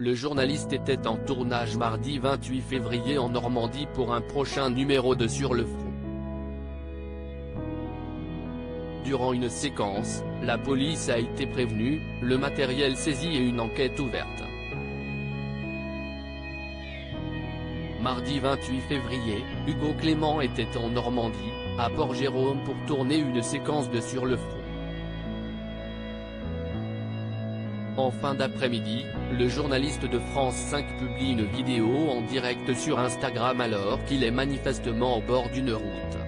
le journaliste était en tournage mardi 28 février en Normandie pour un prochain numéro de Sur le front. Durant une séquence, la police a été prévenue, le matériel saisi et une enquête ouverte. Mardi 28 février, Hugo Clément était en Normandie, à Port-Jérôme pour tourner une séquence de Sur le front. En fin d'après-midi, le journaliste de France 5 publie une vidéo en direct sur Instagram alors qu'il est manifestement au bord d'une route.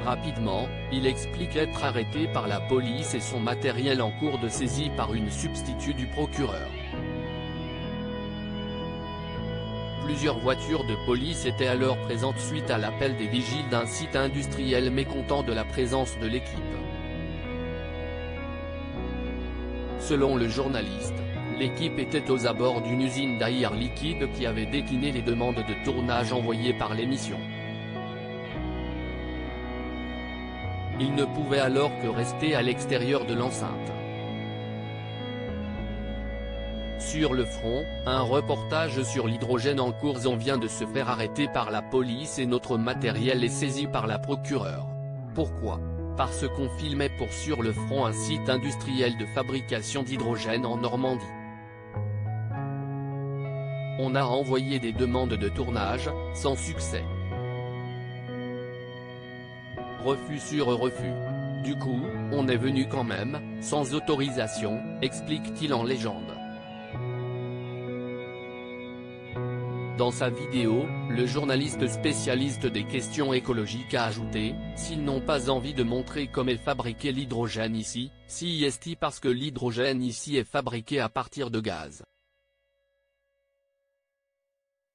Rapidement, il explique être arrêté par la police et son matériel en cours de saisie par une substitut du procureur. Plusieurs voitures de police étaient alors présentes suite à l'appel des vigiles d'un site industriel mécontent de la présence de l'équipe. Selon le journaliste, l'équipe était aux abords d'une usine d'air liquide qui avait décliné les demandes de tournage envoyées par l'émission. Il ne pouvait alors que rester à l'extérieur de l'enceinte. Sur le front, un reportage sur l'hydrogène en cours. On vient de se faire arrêter par la police et notre matériel est saisi par la procureure. Pourquoi ? Parce qu'on filmait pour Sur le front, un site industriel de fabrication d'hydrogène en Normandie. On a envoyé des demandes de tournage, sans succès. Refus sur refus. Du coup, on est venu quand même, sans autorisation, explique-t-il en légende. Dans sa vidéo, le journaliste spécialiste des questions écologiques a ajouté « S'ils n'ont pas envie de montrer comment est fabriqué l'hydrogène ici, si est parce que l'hydrogène ici est fabriqué à partir de gaz ».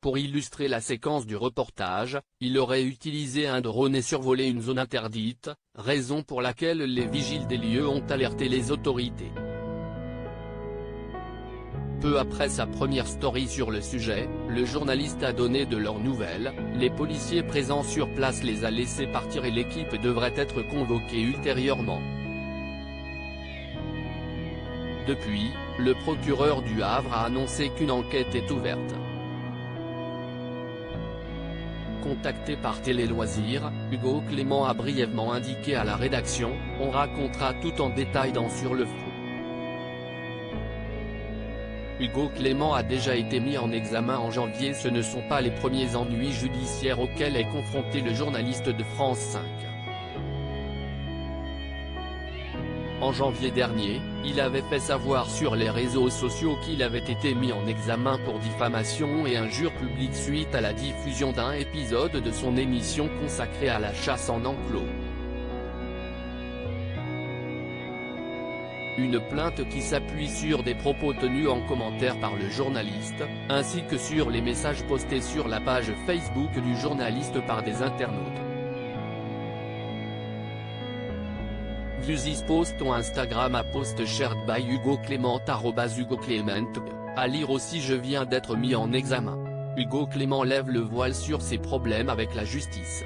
Pour illustrer la séquence du reportage, il aurait utilisé un drone et survolé une zone interdite, raison pour laquelle les vigiles des lieux ont alerté les autorités. Peu après sa première story sur le sujet, le journaliste a donné de leurs nouvelles, les policiers présents sur place les a laissés partir et l'équipe devrait être convoquée ultérieurement. Depuis, le procureur du Havre a annoncé qu'une enquête est ouverte. Contacté par Télé Loisirs, Hugo Clément a brièvement indiqué à la rédaction « On racontera tout en détail dans Sur le front ». Hugo Clément a déjà été mis en examen en janvier. Ce ne sont pas les premiers ennuis judiciaires auxquels est confronté le journaliste de France 5. En janvier dernier, il avait fait savoir sur les réseaux sociaux qu'il avait été mis en examen pour diffamation et injure publique suite à la diffusion d'un épisode de son émission consacrée à la chasse en enclos. Une plainte qui s'appuie sur des propos tenus en commentaire par le journaliste, ainsi que sur les messages postés sur la page Facebook du journaliste par des internautes. View this post on Instagram à post shared by Hugo Clément @Hugo Clément. À lire aussi: je viens d'être mis en examen. Hugo Clément lève le voile sur ses problèmes avec la justice.